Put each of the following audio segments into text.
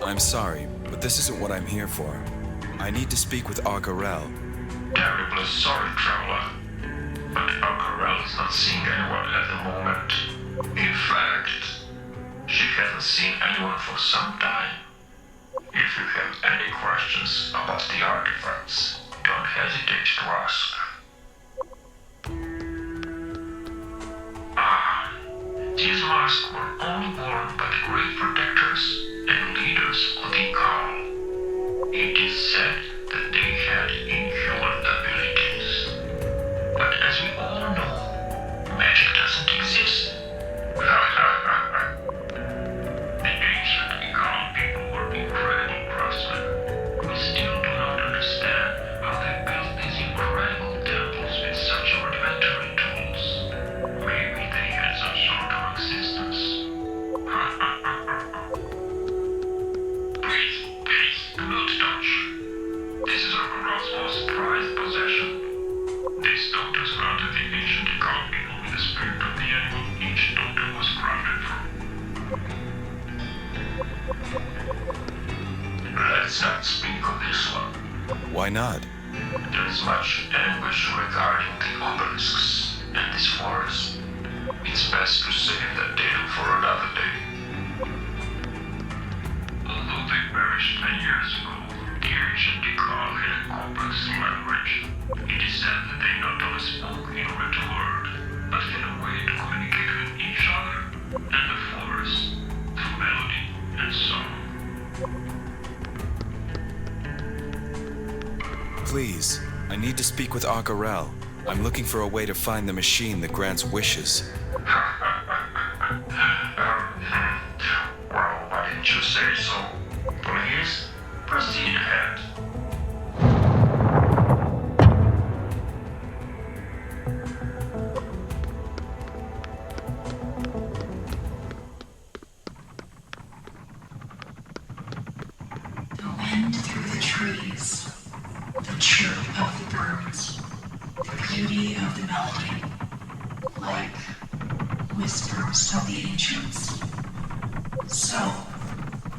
I'm sorry, but this isn't what I'm here for. I need to speak with Argarel. Terribly sorry, traveler. But Argarel is not seeing anyone at the moment. In fact, she hasn't seen anyone for some time. If you have any questions about the artifacts, don't hesitate to ask. These masks were only worn by the great protectors and leaders of the Call. It is said that they had inhuman abilities. But as we all know, magic doesn't exist. The ancient Call people were incredible craftsmen. We still do not understand how they built these incredible temples with such rudimentary tools. Maybe they had some sort of existence. Please, do not touch. This is Argarel's most prized possession. This stone was granted the ancient Call people with the spirit of the animal each totem was crafted from. Let's not speak of this one. Why not? There is much anguish regarding the obelisks and this forest. It's best to save that tale for another day. Although they perished many years ago, the ancient Tikal had a complex language. It is said that they not only spoke in written word, but had a way to communicate with each other and the forest through melody and song. Please, I need to speak with Argarel. I'm looking for a way to find the machine that grants wishes. Well, why didn't you say so? Please, proceed ahead. The wind through the trees, the chirp of the birds, the beauty of the melody, like whispers of the ancients. So,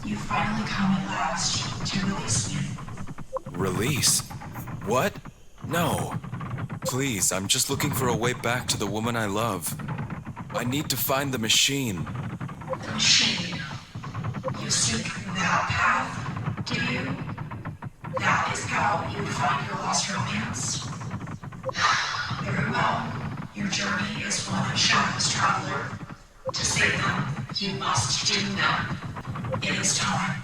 you finally come at last to release me. Release? What? No. Please, I'm just looking for a way back to the woman I love. I need to find the machine. The machine. You seek that path, do you? That is how you find your lost romance? Very well. Your journey is one of shadows, traveler. To save them, you must doom them. It is time.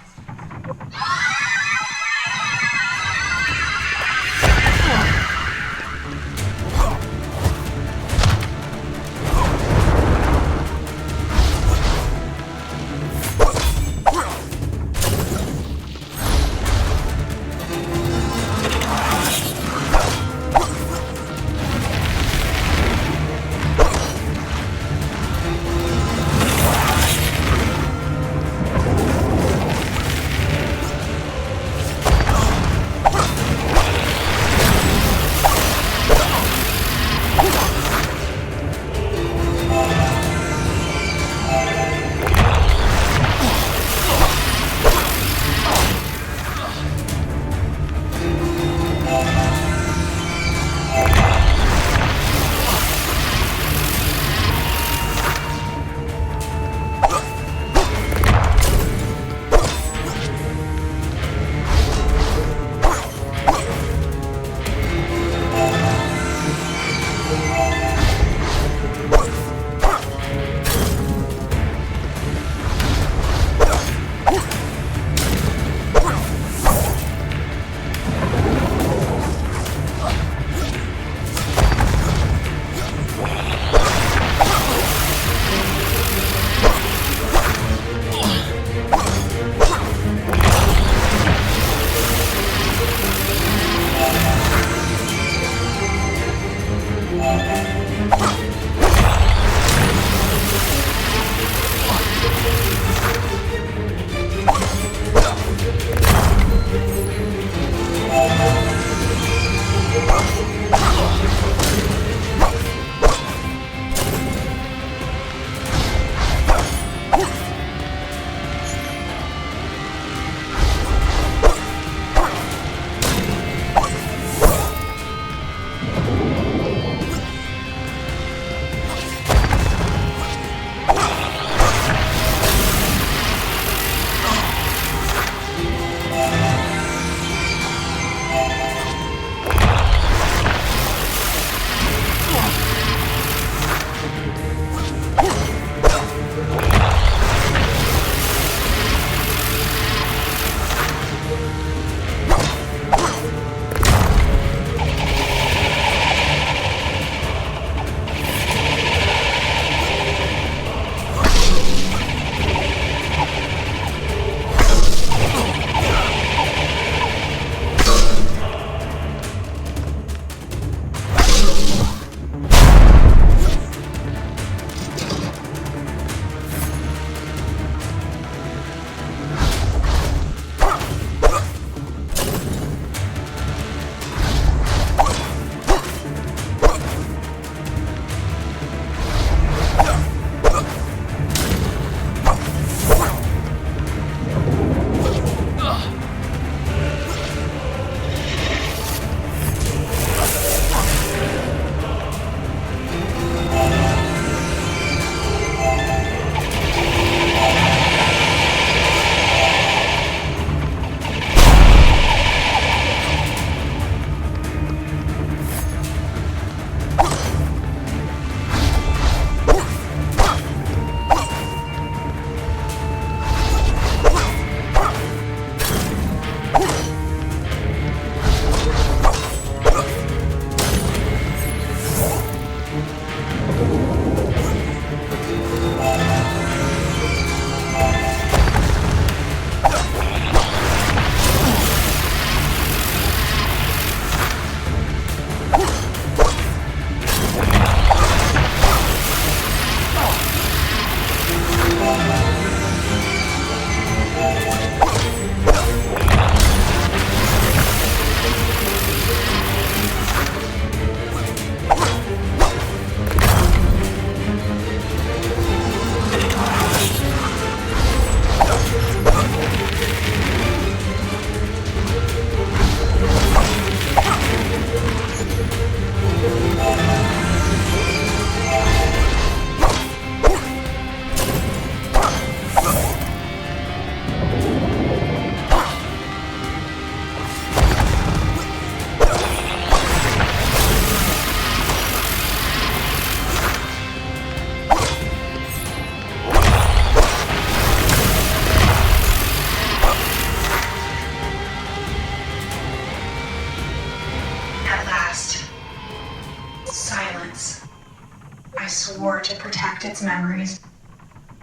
swore to protect its memories.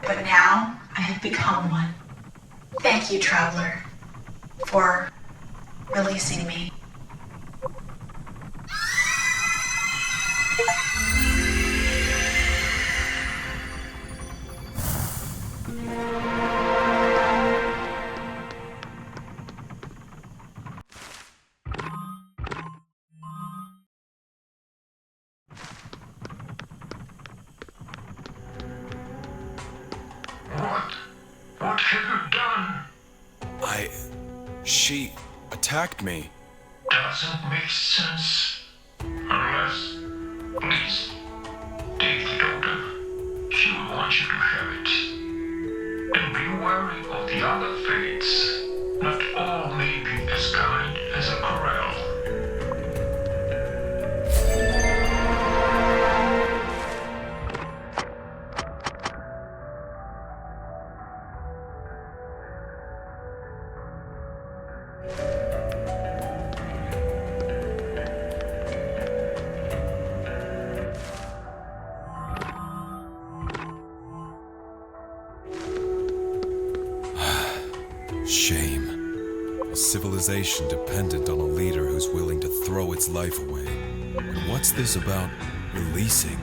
But now I have become one. Thank you, Traveler, for releasing me. What have you done? She attacked me. Doesn't make sense. Unless, please, take the totem. She will want you to have it. And be wary of the other fates. Not all may be as kind as a Corel. Shame. A civilization dependent on a leader who's willing to throw its life away. And what's this about releasing?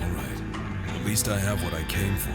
Alright, at least I have what I came for.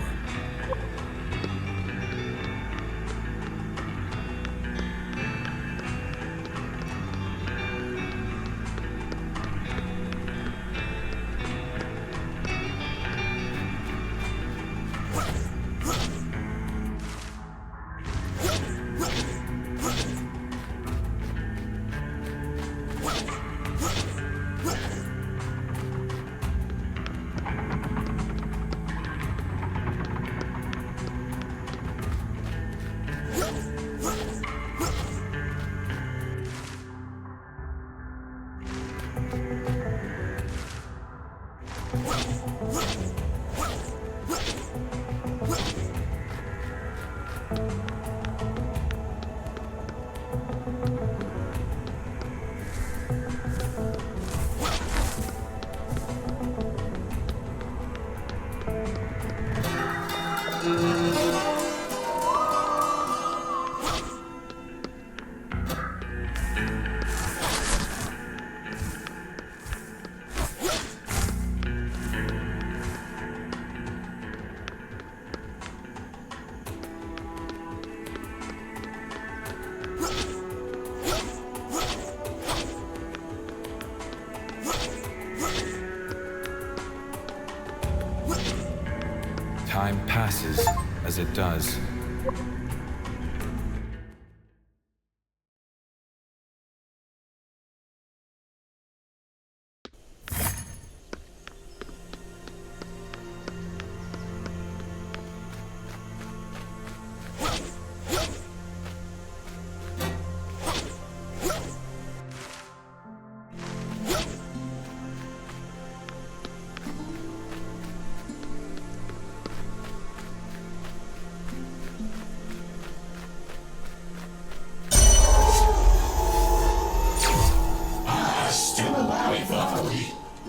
Time passes as it does.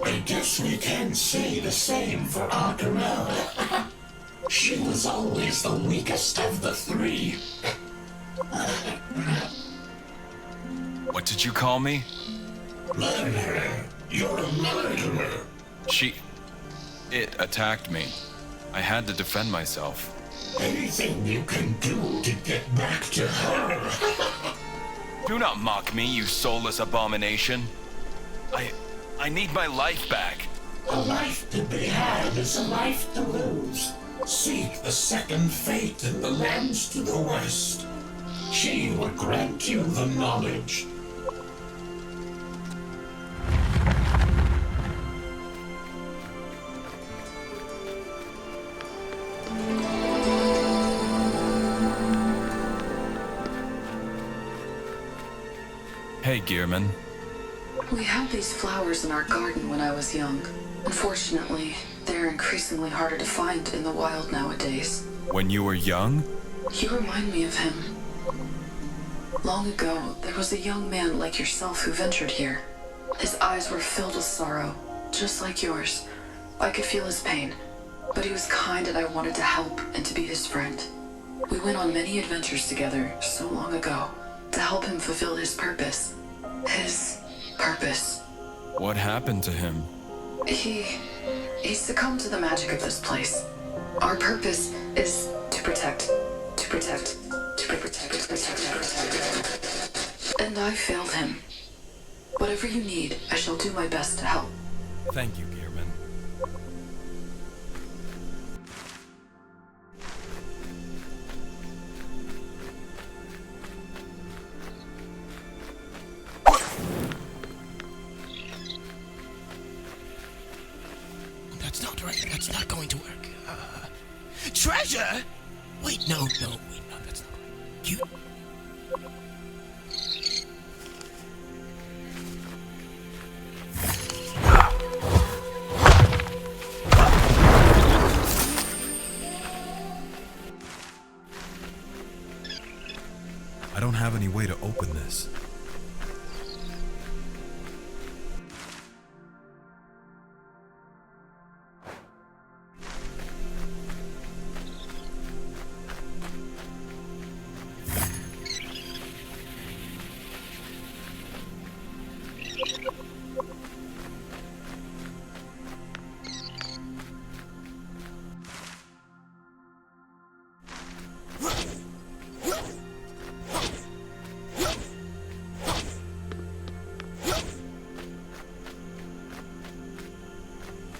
I guess we can say the same for Arcarella. She was always the weakest of the three. What did you call me? Murderer. You're a murderer. It attacked me. I had to defend myself. Anything you can do to get back to her. Do not mock me, you soulless abomination. I need my life back. A life to be had is a life to lose. Seek the second fate in the lands to the west. She will grant you the knowledge. Hey, Gearman. We had these flowers in our garden when I was young. Unfortunately, they're increasingly harder to find in the wild nowadays. When you were young? You remind me of him. Long ago, there was a young man like yourself who ventured here. His eyes were filled with sorrow, just like yours. I could feel his pain, but he was kind and I wanted to help and to be his friend. We went on many adventures together so long ago to help him fulfill his purpose. His purpose. What happened to him? He succumbed to the magic of this place. Our purpose is to protect. And I failed him. Whatever you need, I shall do my best to help. Thank you, Gearman. That's not right. That's not going to work. Treasure? Wait, no, that's not right. You... I don't have any way to open this.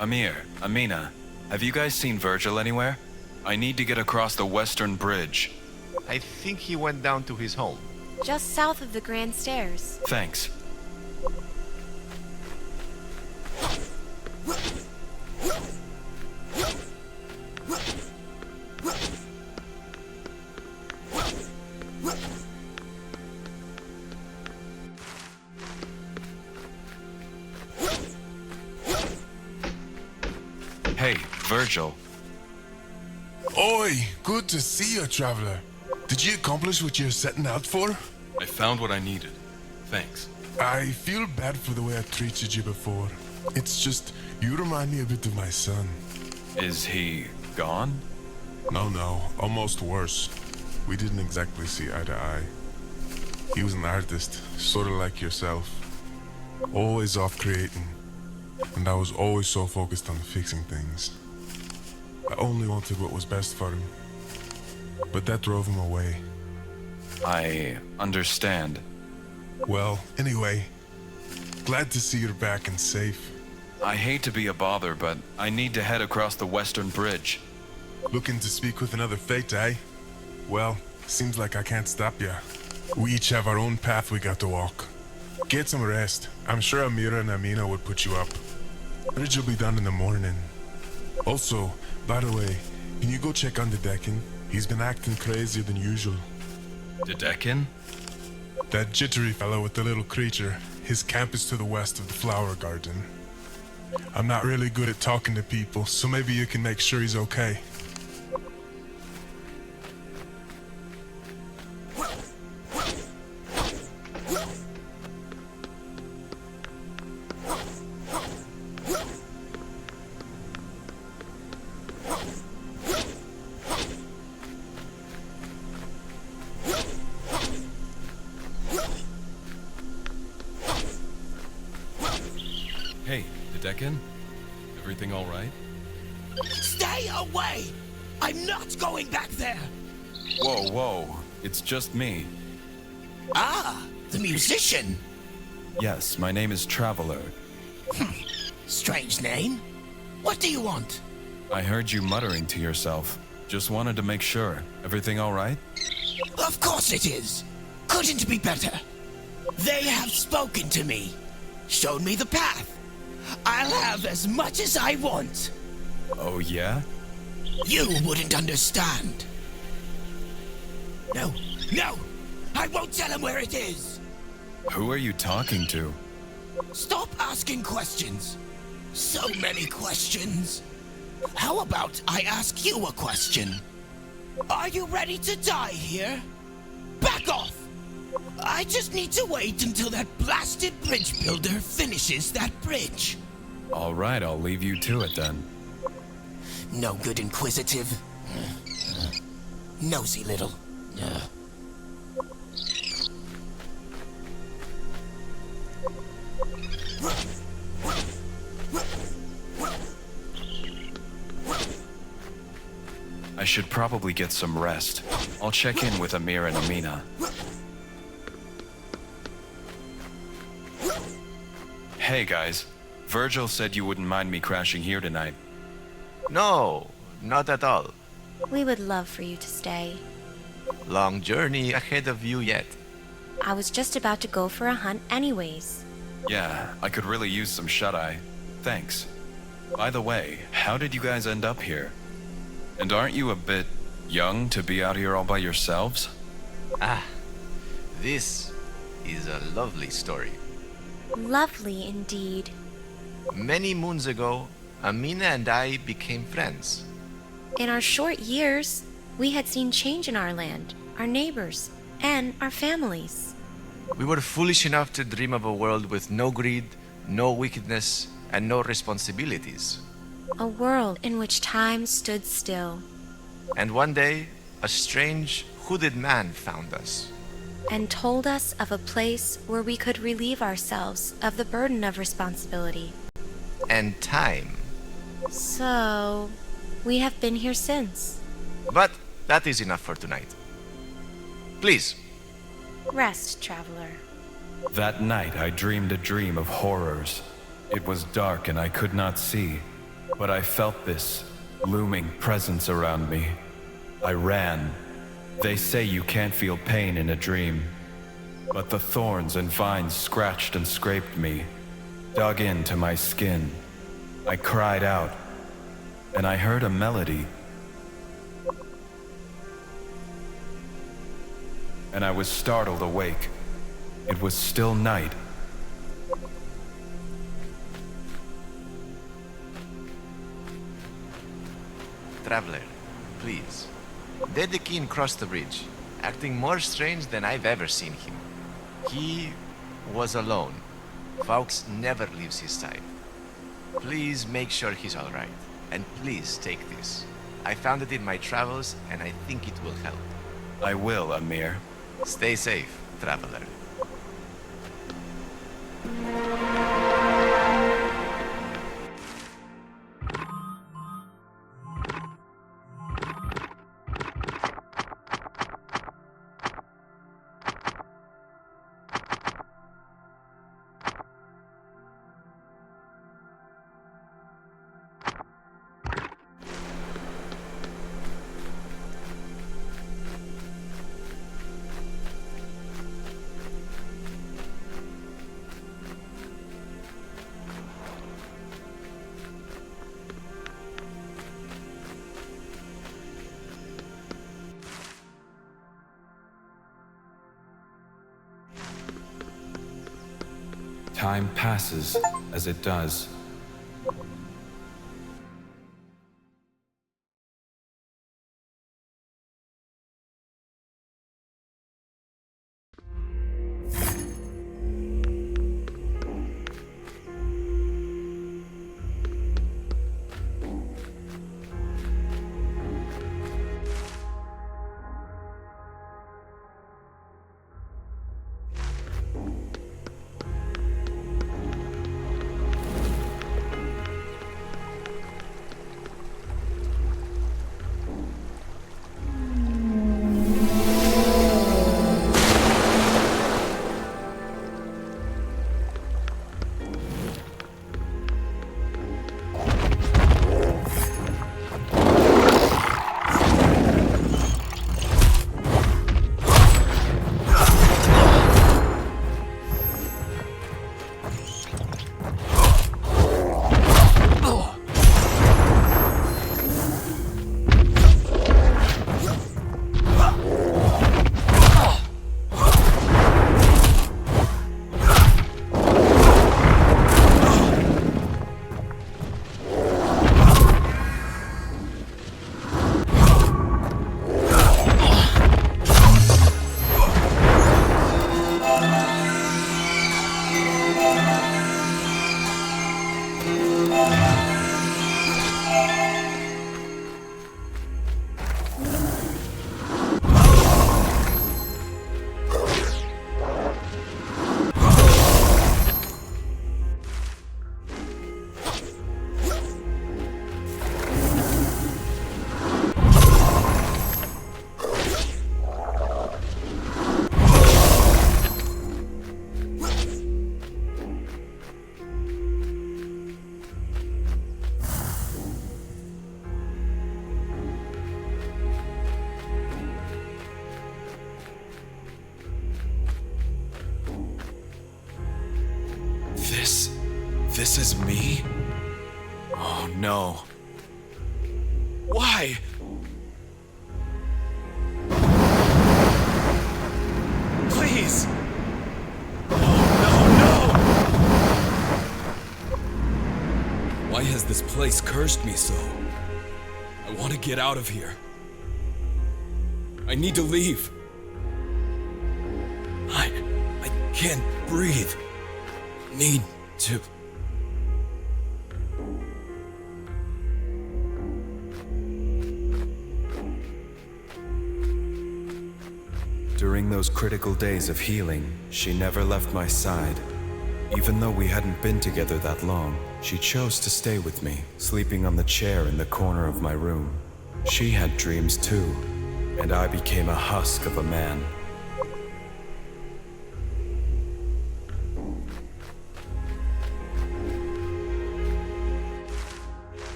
Amir, Amina, have you guys seen Virgil anywhere? I need to get across the western bridge. I think he went down to his home. Just south of the grand stairs. Thanks. Hey, Virgil. Oi, good to see you, traveler. Did you accomplish what you're setting out for? I found what I needed. Thanks. I feel bad for the way I treated you before. It's just, you remind me a bit of my son. Is he gone? No, almost worse. We didn't exactly see eye to eye. He was an artist, sort of like yourself. Always off creating. And I was always so focused on fixing things. I only wanted what was best for him. But that drove him away. I understand. Well, anyway, glad to see you're back and safe. I hate to be a bother, but I need to head across the western bridge. Looking to speak with another fate, eh? Well, seems like I can't stop ya. We each have our own path we got to walk. Get some rest. I'm sure Amira and Amina would put you up. Bridge will be done in the morning. Also, by the way, can you go check on the Deccan? He's been acting crazier than usual. The Deccan? That jittery fellow with the little creature. His camp is to the west of the flower garden. I'm not really good at talking to people, so maybe you can make sure he's okay. Hey, the Deccan? Everything all right? Stay away! I'm not going back there! Whoa. It's just me. Ah, the musician. Yes, my name is Traveler. Strange name. What do you want? I heard you muttering to yourself. Just wanted to make sure. Everything all right? Of course it is. Couldn't be better. They have spoken to me. Shown me the path. I'll have as much as I want. Oh, yeah? You wouldn't understand. No. I won't tell him where it is. Who are you talking to? Stop asking questions. So many questions. How about I ask you a question? Are you ready to die here? Back off! I just need to wait until that blasted bridge builder finishes that bridge. All right, I'll leave you to it then. No good inquisitive. Nosy little. I should probably get some rest. I'll check in with Amir and Amina. Hey guys, Virgil said you wouldn't mind me crashing here tonight. No, not at all. We would love for you to stay. Long journey ahead of you yet. I was just about to go for a hunt anyways. Yeah, I could really use some shut-eye. Thanks. By the way, how did you guys end up here? And aren't you a bit young to be out here all by yourselves? Ah, this is a lovely story. Lovely indeed. Many moons ago, Amina and I became friends. In our short years, we had seen change in our land, our neighbors, and our families. We were foolish enough to dream of a world with no greed, no wickedness, and no responsibilities. A world in which time stood still. And one day, a strange, hooded man found us. And told us of a place where we could relieve ourselves of the burden of responsibility. And time. So, we have been here since. But that is enough for tonight. Please. Rest, traveler. That night I dreamed a dream of horrors. It was dark and I could not see, but I felt this looming presence around me. I ran. They say you can't feel pain in a dream, but the thorns and vines scratched and scraped me, dug into my skin. I cried out, and I heard a melody. And I was startled awake. It was still night. Traveler, please. Dedekin crossed the bridge, acting more strange than I've ever seen him. He was alone. Fawkes never leaves his side. Please make sure he's alright. And please take this. I found it in my travels and I think it will help. I will, Amir. Stay safe, traveler. Time passes as it does. This is me? Oh no. Why? Please! No! Why has this place cursed me so? I want to get out of here. I need to leave. I can't breathe. Need to... During those critical days of healing, she never left my side. Even though we hadn't been together that long, she chose to stay with me, sleeping on the chair in the corner of my room. She had dreams too, and I became a husk of a man.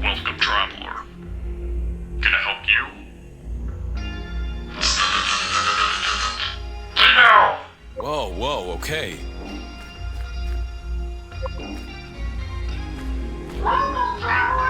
Welcome, traveler. Can I help you? No! Whoa, okay. Welcome, traveler!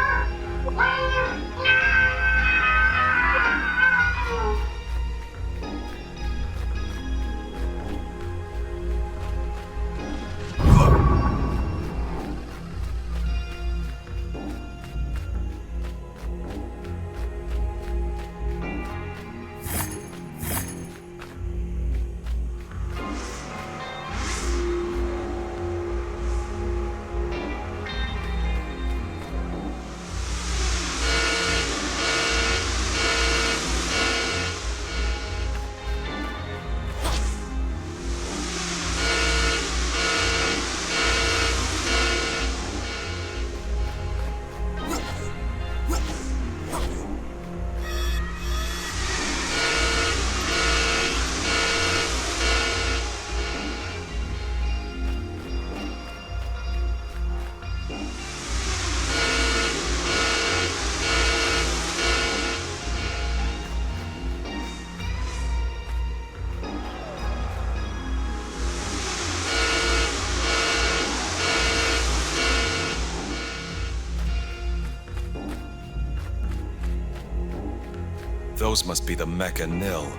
Those must be the Mecha-Nil.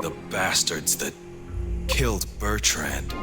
The bastards that killed Bertrand.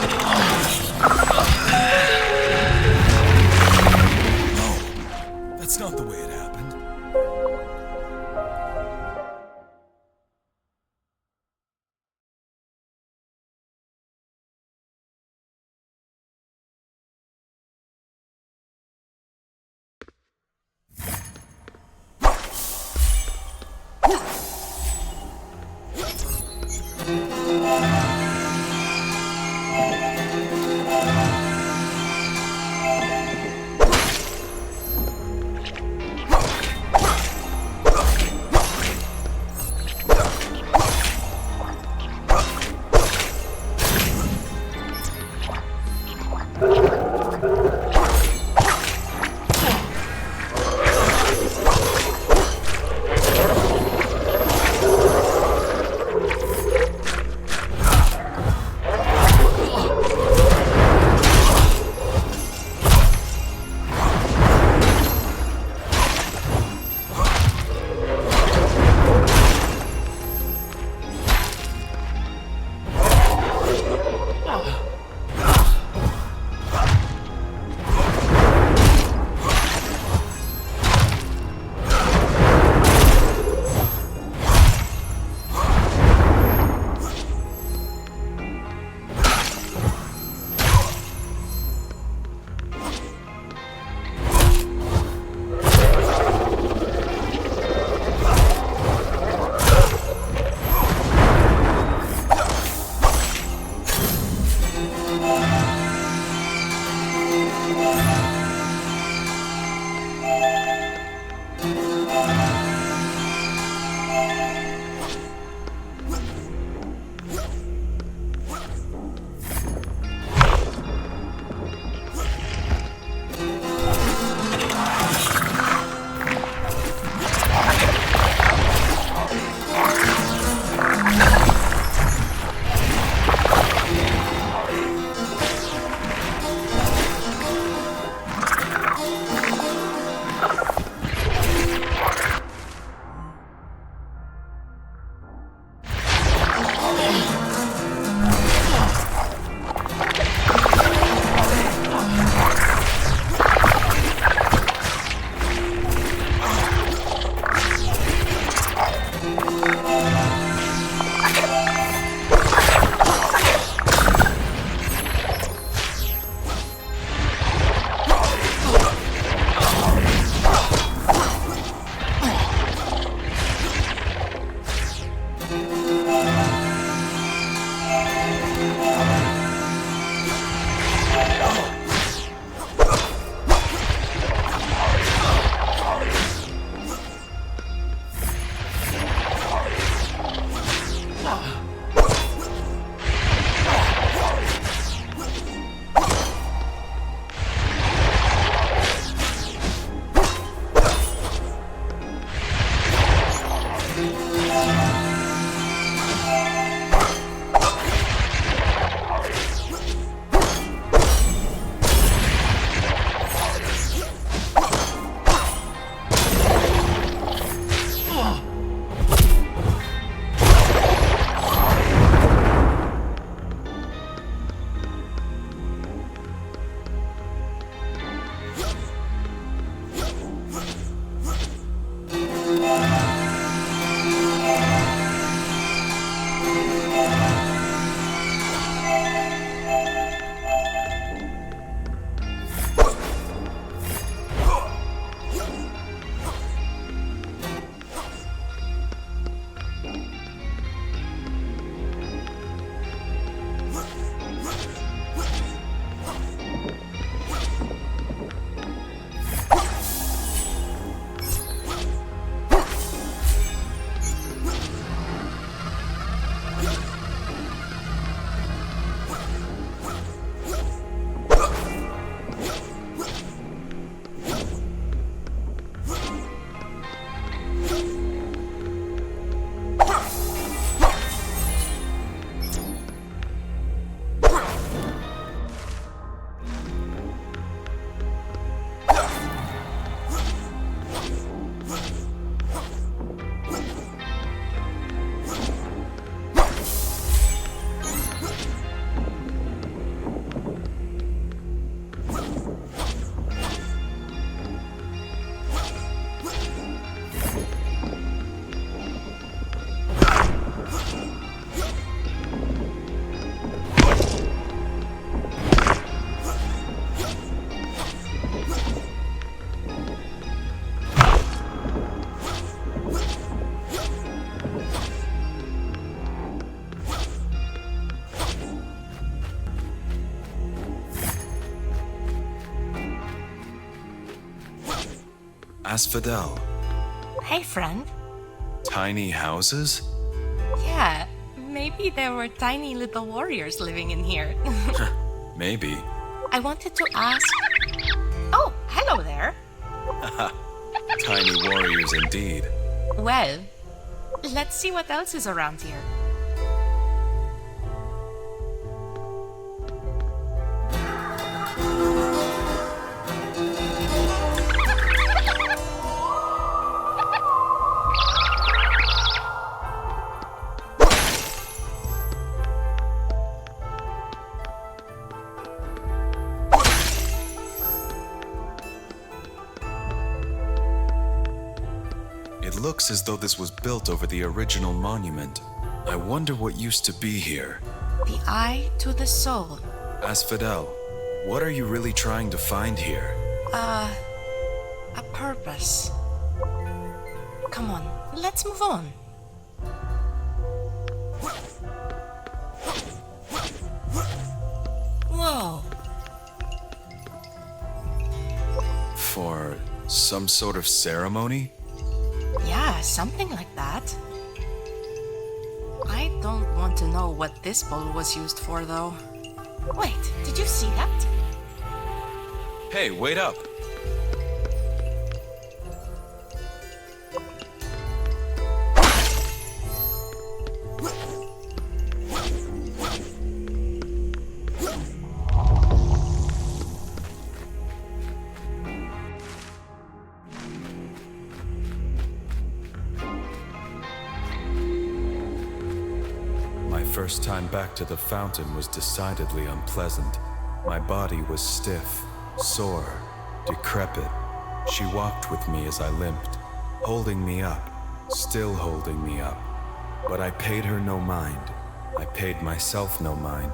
No, that's not the way it happened. Asphodel. Hey, friend. Tiny houses? Yeah, maybe there were tiny little warriors living in here. Maybe. I wanted to ask... Oh, hello there. Tiny warriors indeed. Well, let's see what else is around here. It looks as though this was built over the original monument. I wonder what used to be here. The eye to the soul. Asphodel, what are you really trying to find here? A purpose. Come on, let's move on. Whoa. For some sort of ceremony? Yeah, something like that. I don't want to know what this bowl was used for, though. Wait, did you see that? Hey, wait up! My first time back to the fountain was decidedly unpleasant. My body was stiff, sore, decrepit. She walked with me as I limped, holding me up, still holding me up. But I paid her no mind. I paid myself no mind.